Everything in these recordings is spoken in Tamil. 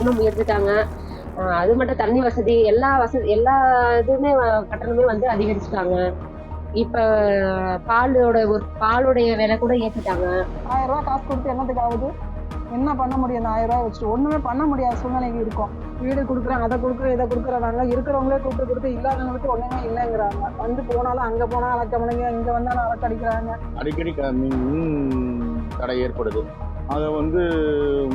கட்டணம் உயர்த்திட்டாங்க. அது மட்டும் தண்ணி வசதி எல்லா இதுவுமே கட்டணமே வந்து அதிகரிச்சுட்டாங்க. இப்ப பாலுடைய விலை கூட ஏத்திட்டாங்க. 1000 ரூபாய் காசு கொடுத்து என்னத்துக்கு ஆகுது? என்ன பண்ண முடியும்? அந்த 1000 ரூபாய் வச்சுட்டு ஒண்ணுமே பண்ண முடியாத சூழ்நிலைக்கு இருக்கும். வீடு கொடுக்குறேன், அதை கொடுக்குறேன், இதை கொடுக்குறாங்க. இருக்கிறவங்களே கூப்பிட்டு இல்லாதவங்களுக்கு ஒண்ணுமே இல்லைங்கிறாங்க. வந்து போனாலும் அங்க போனா அலக்கமணிங்க, இங்க வந்தாலும் அலக்கடிக்கிறாங்க. அடிக்கடி மின் தடை ஏற்படுது. அதை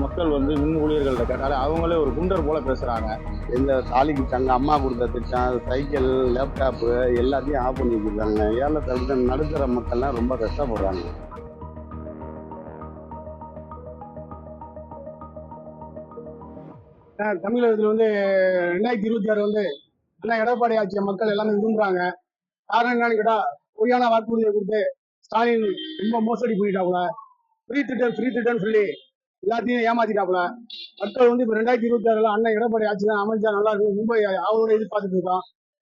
மக்கள் மின் ஊழியர்கள்ட்ட கேட்டாலே அவங்களே ஒரு குண்டர் போல பேசுறாங்க. இந்த தாலிக்கு தங்க அம்மா கொடுத்த திட்டம், சைக்கிள், லேப்டாப்பு எல்லாத்தையும் ஆஃப் பண்ணி வச்சிருக்காங்க. ஏழை நடுத்தர மக்கள்லாம் ரொம்ப கஷ்டப்படுறாங்க. தமிழகத்தில் 2026 அண்ணா எடப்பாடி ஆட்சிய மக்கள் எல்லாமே விரும்புறாங்க. காரணம் என்னன்னு கேட்டா, பொய்யான வாக்குறுதியை கொடுத்து ஸ்டாலின் ரொம்ப மோசடி பண்ணிட்டாப்புல. ஃப்ரீ திட்டம் சொல்லி எல்லாத்தையும் ஏமாத்திட்டாப்புல. மக்கள் இப்ப 2026 அண்ணன் எடப்பாடி ஆட்சி தான் அமைச்சா நல்லா இருக்கும், ரொம்ப அவரோட எதிர்பார்த்துட்டு இருக்கோம்.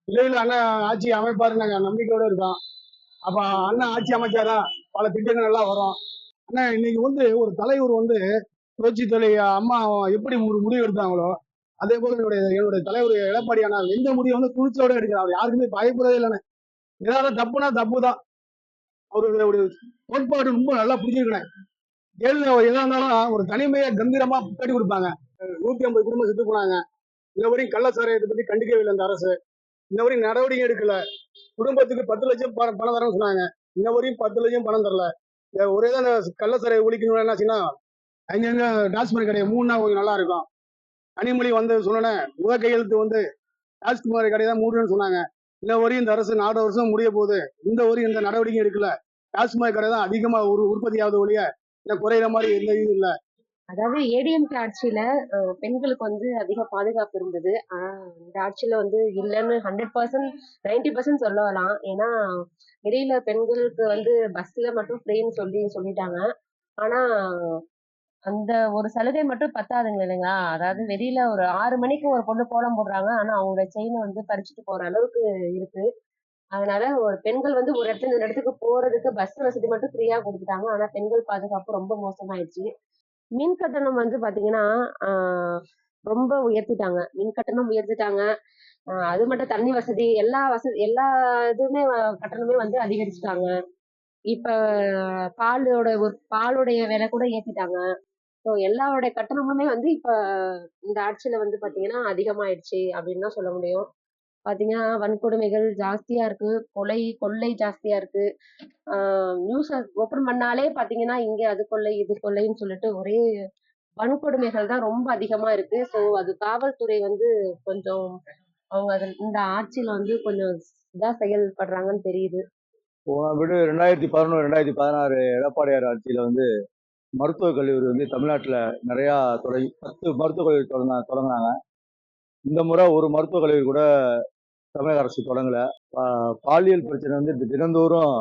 விரைவில் அண்ணன் ஆட்சி அமைப்பாரு நாங்க நம்பிக்கையோட இருக்கோம். அப்ப அண்ணன் ஆட்சி அமைச்சாரா பல திட்டங்கள் எல்லாம் வரும். அண்ணா இன்னைக்கு ஒரு தலைவர் புரட்சி தலைவி அம்மா எப்படி ஒரு முடிவு எடுத்தாங்களோ, அதே போல என்னுடைய தலைவர் எடப்பாடி அண்ணா எந்த முடிவு துணிச்சலோட எடுக்கிறார். யாருக்குமே பயப்படுறதே இல்லைன்னு. ஏதாவது தப்புனா தப்பு தான். அவருடைய கோட்பாடு ரொம்ப நல்லா புரிஞ்சுக்கிறேன். எதா இருந்தாலும் ஒரு தனிமையை கம்பீரமா கட்டி கொடுப்பாங்க. 150 குடும்பம் செத்து போனாங்க. இந்த வரையும் கள்ளச்சாராயத்தை பத்தி கண்டிக்கவே இல்லை இந்த அரசு. இந்த வரையும் நடவடிக்கை எடுக்கல. குடும்பத்துக்கு 10 லட்சம் பணம் தரேன்னு சொன்னாங்க. இந்த வரையும் 10 லட்சம் பணம் தரல. ஒரே தான் கள்ளச்சாராய ஒழிக்கணும். என்னாச்சுன்னா அங்கங்க டாஸ்மாக் கடையை 3 நாள் கொஞ்சம் நல்லா இருக்கும். கனிமொழி சொன்னேன், முதல் கையெழுத்து டாஸ்மாக் கடை தான் 3 சொன்னாங்க. இந்த வரையும் இந்த அரசு 4 வருஷம் முடிய போகுது. இந்த வரையும் இந்த நடவடிக்கை எடுக்கல. டாஸ்மாக் கடை தான் அதிகமா உற்பத்தி ஆகுது ஒழிய குறையிற மாதிரி எந்த இதுவும் இல்லை. அதாவது ஏடிஎம்கே ஆட்சியில பெண்களுக்கு அதிக பாதுகாப்பு இருந்தது. இந்த ஆட்சியில இல்லைன்னு 100%, 90% சொல்லலாம். ஏன்னா வெளியில பெண்களுக்கு பஸ்ல மட்டும் ஃப்ரீன்னு சொல்லிட்டாங்க. ஆனா அந்த ஒரு சலுகை மட்டும் பத்தாதுங்க இல்லைங்களா? அதாவது வெளியில ஒரு 6 மணிக்கு ஒரு பொண்ணு கோலம் போடுறாங்க. ஆனா அவங்களோட செயினை பறிச்சுட்டு போற அளவுக்கு இருக்கு. அதனால ஒரு பெண்கள் ஒரு இடத்துல இந்த இடத்துக்கு போறதுக்கு பஸ் வசதி மட்டும் ஃப்ரீயா கொடுத்துட்டாங்க. ஆனா பெண்கள் பாதுகாப்பு ரொம்ப மோசமாயிடுச்சு. மின் கட்டணம் பாத்தீங்கன்னா ரொம்ப உயர்த்திட்டாங்க. மின் கட்டணம் உயர்த்திட்டாங்க. அது மட்டும் தண்ணி வசதி எல்லா இதுவுமே கட்டணமே அதிகரிச்சுட்டாங்க. இப்ப பாலுடைய விலை கூட ஏத்திட்டாங்க. ஸோ எல்லாருடைய கட்டணமுமே இப்ப இந்த ஆட்சியில பாத்தீங்கன்னா அதிகமாயிடுச்சு அப்படின்னு தான் சொல்ல முடியும். பாத்தீங்கன்னா வன்கொடுமைகள் ஜாஸ்தியா இருக்கு. கொள்ளை ஜாஸ்தியா இருக்கு. நியூஸ் ஓபன் பண்ணாலே பாத்தீங்கன்னா இங்க அது கொள்ளை இது கொள்ளைன்னு சொல்லிட்டு ஒரே வன்கொடுமைகள் தான் ரொம்ப அதிகமா இருக்கு. ஸோ அது காவல்துறை கொஞ்சம் அவங்க இந்த ஆட்சியில கொஞ்சம் இதா செயல்படுறாங்கன்னு தெரியுது. போன விட 2011, 2016 எடப்பாடியார் ஆட்சியில மருத்துவக் கல்லூரி தமிழ்நாட்டில் நிறையா 10 மருத்துவக் கல்லூரி தொடங்கினாங்க. இந்த முறை ஒரு மருத்துவக் கல்லூரி கூட தமிழக அரசு தொடங்கல. பாலியல் பிரச்சனை தினந்தோறும்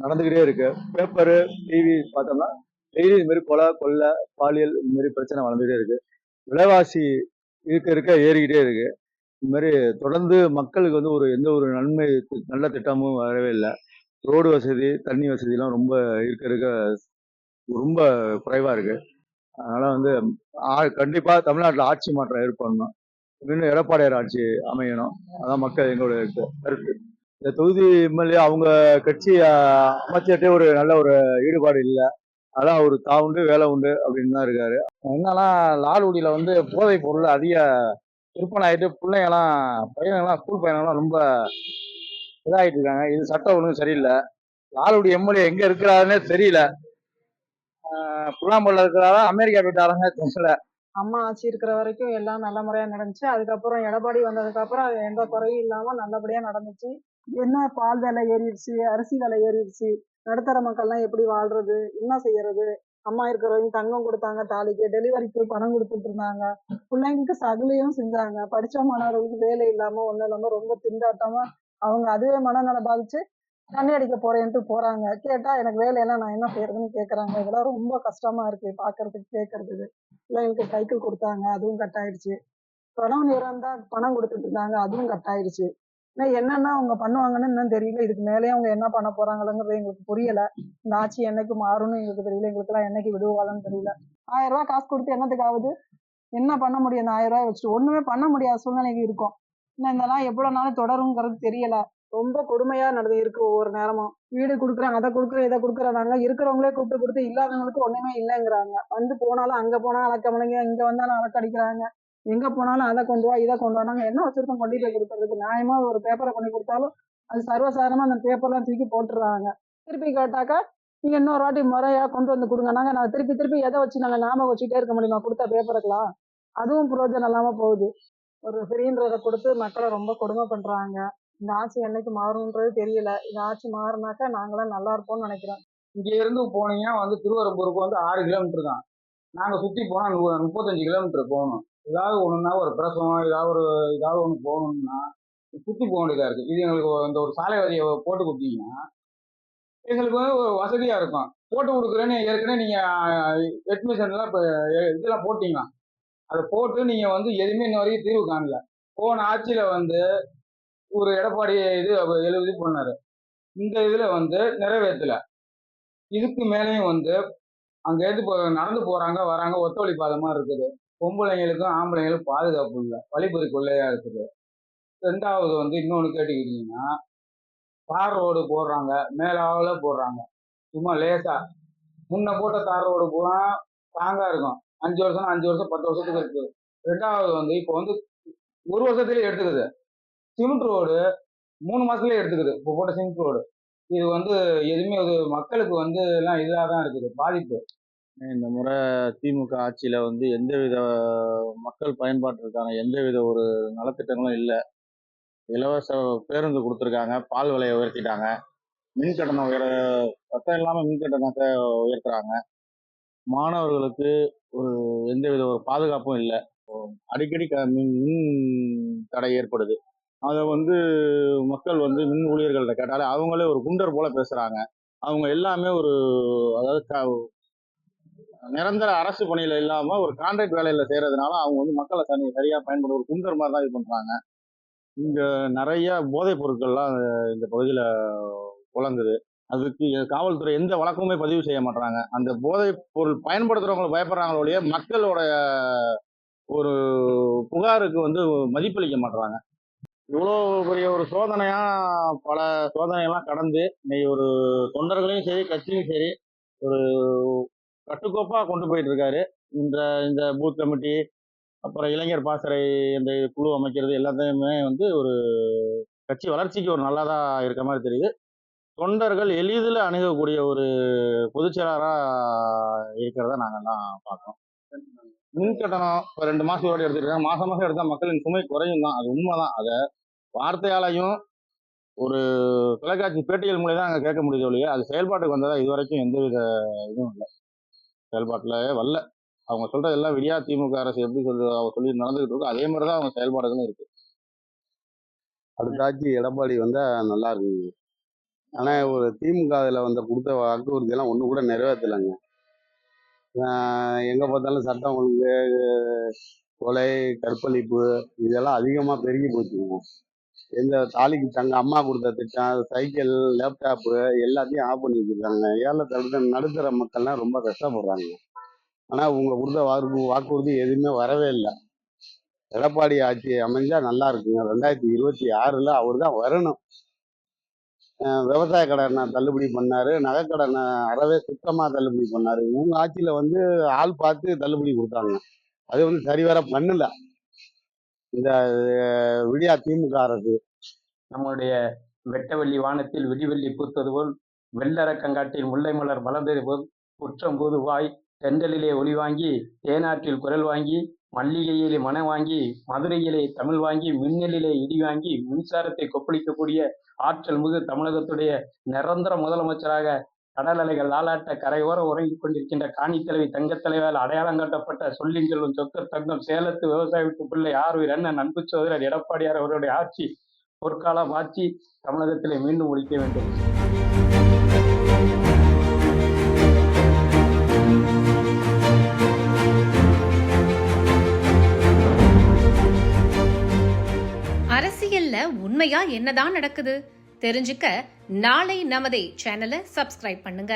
நடந்துகிட்டே இருக்கு. பேப்பரு, டிவி பார்த்தோம்னா டெய்லி இது மாதிரி கொலை, பாலியல் இது மாதிரி பிரச்சனை வளர்ந்துகிட்டே இருக்கு. விலைவாசி இருக்க ஏறிக்கிட்டே இருக்கு. இது மாதிரி தொடர்ந்து மக்களுக்கு ஒரு எந்த ஒரு நல்ல திட்டமும் வரவே இல்லை. ரோடு வசதி, தண்ணி வசதிலாம் ரொம்ப இருக்க ரொம்ப குறைவா இருக்கு. அதனால கண்டிப்பா தமிழ்நாட்டில் ஆட்சி மாற்றம் ஏற்படணும். இன்னும் எடப்பாடியார் ஆட்சி அமையணும். அதான் மக்கள் எங்களுடைய கருத்து. இந்த தொகுதி எம்எல்ஏ அவங்க கட்சி அமைச்சர்கிட்டே ஒரு நல்ல ஒரு ஈடுபாடு இல்லை. அதான் ஒரு உண்டு வேலை உண்டு அப்படின்னு தான் இருக்காரு. என்னன்னா லால்குடியில போதை பொருள் அதிக விற்பனை ஆயிட்டு பையனெல்லாம் ஸ்கூல் பையனெல்லாம் ரொம்ப இதாகிட்டு இருக்காங்க. இது சட்டம் ஒன்றும் சரியில்லை. லால்குடி எம்எல்ஏ எங்க இருக்கிறாருன்னே தெரியல. புல்லாம்பல்ல இருக்கிறாரா, அமெரிக்கா போயிட்டாருங்க தெரியல. அம்மா ஆட்சி இருக்கிற வரைக்கும் எல்லாம் நல்ல முறையா நடந்துச்சு. அதுக்கப்புறம் எடப்பாடி வந்ததுக்கு அப்புறம் அது எந்த குறையும் இல்லாம நல்லபடியா நடந்துச்சு. என்ன பால் விலை ஏறிடுச்சு, அரிசி விலை ஏறிடுச்சு, நடுத்தர மக்கள்லாம் எப்படி வாழ்றது, என்ன செய்யறது? அம்மா இருக்கிற வரைக்கும் தங்கம் கொடுத்தாங்க, தாலிக்கு டெலிவரிக்கு பணம் கொடுத்துட்டு இருந்தாங்க, பிள்ளைங்களுக்கு சகலையும் செஞ்சாங்க. படிச்ச மாணவர்களுக்கு வேலை இல்லாம ஒண்ணும் இல்லாம ரொம்ப திண்டாட்டமா அவங்க அதுவே மனநல பாதிச்சு தண்ணி அடிக்க போறேன்ட்டு போறாங்க. கேட்டா எனக்கு வேலையெல்லாம் நான் என்ன செய்யறதுன்னு கேக்குறாங்க. இதெல்லாம் ரொம்ப கஷ்டமா இருக்கு பாக்குறதுக்கு கேட்கறதுக்கு. பிள்ளைங்களுக்கு சைக்கிள் கொடுத்தாங்க, அதுவும் கட் ஆயிடுச்சு. கணவன் இறந்தா பணம் கொடுத்துட்டு இருந்தாங்க, அதுவும் கட் ஆயிடுச்சு. என்னன்னா அவங்க பண்ணுவாங்கன்னு இன்னும் தெரியல. இதுக்கு மேலேயே அவங்க என்ன பண்ண போறாங்கங்கிறது எங்களுக்கு புரியல. இந்த ஆட்சி என்னைக்கு மாறும்னு எங்களுக்கு தெரியல. எங்களுக்கு எல்லாம் என்னைக்கு விடுவாங்கன்னு தெரியல. 1000 ரூபாய் காசு கொடுத்து என்னத்துக்கு ஆகுது? என்ன பண்ண முடியும்? இந்த 1000 ரூபாய் வச்சுட்டு ஒண்ணுமே பண்ண முடியாத சூழ்நிலைக்கு இருக்கும். இன்னும் இதெல்லாம் எவ்வளவு நாள் தொடருங்கிறது தெரியல. ரொம்ப கொடுமையா இருக்கு ஒவ்வொரு நேரமும். வீடு குடுக்குறாங்க, அதை குடுக்குறோம், இதை குடுக்குறாங்க. இருக்கிறவங்களே கூப்பிட்டு கொடுத்து இல்லாதவங்களுக்கு ஒண்ணுமே இல்லைங்கிறாங்க. வந்து போனாலும் அங்க போனா அலக்கமலைங்க, இங்க வந்தாலும் அலக்கடிக்கிறாங்க. எங்க போனாலும் அதை கொண்டு வா, இதை கொண்டு வா. நாங்க என்ன வச்சிருக்கோம் கொண்டு போய் கொடுக்கறதுக்கு? நியாயமா ஒரு பேப்பரை கொண்டு கொடுத்தாலும் அது சர்வசாதாரணமா அந்த பேப்பர்லாம் தூக்கி போட்டுறாங்க. திருப்பி கேட்டாக்கா நீங்க இன்னொரு வாட்டி முறையா கொண்டு வந்து கொடுங்க. நாங்க திருப்பி திருப்பி எதை வச்சு நாங்க ஞாபகம் வச்சுட்டே இருக்க முடியுமா கொடுத்த பேப்பருக்கலாம்? அதுவும் பிரயோஜனம் இல்லாம போகுது. ஒரு ஃப்ரீன்றதை கொடுத்து மக்களை ரொம்ப கொடுமை பண்றாங்க. இந்த ஆட்சி என்னைக்கு மாறும்ன்றது தெரியல. இந்த ஆட்சி மாறினாக்கா நாங்களாம் நல்லா இருப்போம்னு நினைக்கிறோம். இங்க இருந்து போனீங்கன்னா வந்து திருவரம்பூருக்கு வந்து 6 கிலோமீட்டர் தான். நாங்க சுத்தி போனா 35 கிலோமீட்டர் போகணும். ஏதாவது ஒண்ணுன்னா ஒரு பிரசவம் ஏதாவது ஒண்ணு போகணும்னா சுத்தி போக வேண்டியதா இருக்கு. இது எங்களுக்கு இந்த ஒரு சாலை வரியை போட்டு கொடுத்தீங்கன்னா எங்களுக்கு வந்து ஒரு வசதியா இருக்கும். போட்டு கொடுக்குறேன்னு ஏற்கனவே நீங்க அட்மிஷன் எல்லாம் இப்ப இதெல்லாம் போட்டீங்களா? அதை போட்டு நீங்க வந்து எதுவுமே இன்ன வரைக்கும் தீர்வு காணல. போன ஆட்சியில வந்து ஒரு எடப்பாடி இது 70 பண்ணாரு. இந்த இதுல வந்து நிறைவேற்றல. இதுக்கு மேலேயும் வந்து அங்க இருந்து நடந்து போறாங்க வராங்க, ஒத்த வழி பாதை மாதிரி இருக்குது. பொம்பளைங்களுக்கும் ஆம்பளைங்களுக்கும் பாதுகாப்பு இல்லை, வழிப்பறி கொள்ளையா இருக்குது. ரெண்டாவது வந்து இன்னொன்னு கேட்டுக்கிட்டீங்கன்னா, தார் ரோடு போடுறாங்க, மேலாவில போடுறாங்க, சும்மா லேசா. முன்ன போட்ட தார் ரோடு பூரா ஸ்ட்ராங்கா இருக்கும். 5 வருஷம் 5 வருஷம் 10 வருஷத்துக்கு இருக்கு. ரெண்டாவது வந்து இப்போ வந்து 1 வருஷத்துலயே எடுத்துக்குது. சிமெண்ட் ரோடு 3 மாசத்துலயே எடுத்துக்குது இப்போ போட்ட சிமெண்ட் ரோடு. இது வந்து எதுவுமே அது மக்களுக்கு வந்து எல்லாம் இதாக தான் இருக்குது பாதிப்பு. இந்த முறை திமுக ஆட்சியில வந்து எந்தவித மக்கள் பயன்பாட்டிற்கான எந்தவித ஒரு நலத்திட்டங்களும் இல்லை. இலவச பேருந்து கொடுத்துருக்காங்க, பால் விலையை உயர்த்திட்டாங்க, மின் கட்டணம் சத்தம் இல்லாமல் மின் கட்டணத்தை உயர்த்துறாங்க. மாணவர்களுக்கு ஒரு எந்தவித ஒரு பாதுகாப்பும் இல்லை. அடிக்கடி மின் தடை ஏற்படுது. அதை வந்து மக்கள் வந்து மின் ஊழியர்கள்ட்ட கேட்டாலே அவங்களே ஒரு குண்டர் போல பேசுறாங்க. அவங்க எல்லாமே ஒரு அதாவது நிரந்தர அரசு பணியில இல்லாம ஒரு கான்ட்ராக்ட் வேலையில செய்யறதுனால அவங்க வந்து மக்களை சரியா பயன்படுத்த ஒரு குண்டர் மாதிரி தான் இது பண்றாங்க. இங்க நிறைய போதைப் பொருட்கள்லாம் இந்த பகுதியில புழங்குது. அதுக்கு காவல்துறை எந்த வழக்கமுமே பதிவு செய்ய மாட்டாங்க. அந்த போதைப் பொருள் பயன்படுத்துறவங்களை பயப்படுறாங்களோடைய மக்களோட ஒரு புகாருக்கு வந்து மதிப்பளிக்க மாட்டாங்க. இவ்வளோ பெரிய ஒரு சோதனையா பல சோதனையெல்லாம் கடந்து இன்னைக்கு ஒரு தொண்டர்களையும் சரி கட்சியும் சரி ஒரு கட்டுக்கோப்பா கொண்டு போயிட்டு இருக்காரு. இந்த பூத் கமிட்டி, அப்புறம் இளைஞர் பாசறை இந்த குழு அமைக்கிறது எல்லாத்தையுமே வந்து ஒரு கட்சி வளர்ச்சிக்கு ஒரு நல்லதா இருக்க மாதிரி தெரியுது. தொண்டர்கள் எளிதில் அணுகக்கூடிய ஒரு பொதுச் செயலாளரா இருக்கிறத நாங்கெல்லாம் பார்க்கறோம். மின் கட்டணம் இப்போ 2 மாசம் ஓடி எடுத்துருக்காங்க. மாசம் மாசம் எடுத்தா மக்களின் சுமை குறையும் தான், அது உண்மைதான். அதை வார்த்தையாலையும் ஒரு தொலைக்காட்சி பேட்டிகள் மூலியம் தான் அங்கே கேட்க முடியுது ஒழிய அது செயல்பாட்டுக்கு வந்ததா இது வரைக்கும் எந்தவித இதுவும் இல்லை. செயல்பாட்டில் வரல. அவங்க சொல்றது எல்லாம் விடியா திமுக அரசு எப்படி சொல்லி நடந்துகிட்டு இருக்கோ அதே மாதிரி தான் அவங்க செயல்பாடுகளும் இருக்கு. அடுத்த ஆட்சி எடப்பாடி வந்தா நல்லா இருக்குங்க. ஆனா ஒரு திமுக அதில் வந்து கொடுத்த வாக்குறுதி எல்லாம் ஒண்ணு கூட நிறைவேற்றலைங்க. எங்க பார்த்தாலும் சட்டம் ஒழுங்கு, கொலை, கற்பழிப்பு இதெல்லாம் அதிகமா பெருகி போச்சுங்க. எந்த தாலிக்கு தங்க அம்மா கொடுத்த திட்டம், சைக்கிள், லேப்டாப்பு எல்லாத்தையும் ஆஃப் பண்ணி வச்சிருக்காங்க. ஏழை நடுத்தர மக்கள்லாம் ரொம்ப கஷ்டப்படுறாங்க. ஆனா உங்க கொடுத்த வாக்குறுதி எதுவுமே வரவே இல்லை. எடப்பாடி ஆட்சி அமைஞ்சா நல்லா இருக்குங்க. 2026ல அவர் தான் வரணும். விவசாய கடனை தள்ளுபடி பண்ணாரு, நகைக்கடனை அறவே சுத்தமா தள்ளுபடி பண்ணாரு. இவங்க ஆட்சியில வந்து ஆள் பார்த்து தள்ளுபடி கொடுத்தாங்க. அது வந்து சரிவர பண்ணல இந்த விடியா திமுக அரசு. நம்முடைய வெட்டவெள்ளி வானத்தில் விடிவெள்ளி பூத்தது போல், வெள்ளரக்கங்காட்டில் முல்லை மலர் மலர்ந்தது போல், குற்றம் புதுவாய் தென்றலிலே ஒளி வாங்கி, தேனாற்றில் குரல் வாங்கி, மல்லிகையிலே மனம் வாங்கி, மதுரையிலே தமிழ் வாங்கி, மின்னலிலே இடி வாங்கி, மின்சாரத்தை கொப்பளிக்கக்கூடிய ஆற்றல் மிகு தமிழகத்துடைய நிரந்தர முதலமைச்சராக கடல் அலைகள் ஆளாட்ட கரையோரம் உறங்கிக் கொண்டிருக்கின்ற காணி தலைவி தங்கத் தலைவரால் அடையாளம் காட்டப்பட்ட சொல்லின் செல்வம் சொக்க தங்கம் சேலத்து விவசாய வீட்டு பிள்ளை ஆர்வீர் அண்ணன் அன்பு சோதரர் எடப்பாடியார் அவருடைய ஆட்சி பொற்காலம் ஆட்சி தமிழகத்திலே மீண்டும் ஒழிக்க வேண்டும். அரசியல்ல உண்மையா என்னதான் நடக்குது தெரிஞ்சுக்க நாளை நமதே சேனலை சப்ஸ்கிரைப் பண்ணுங்க.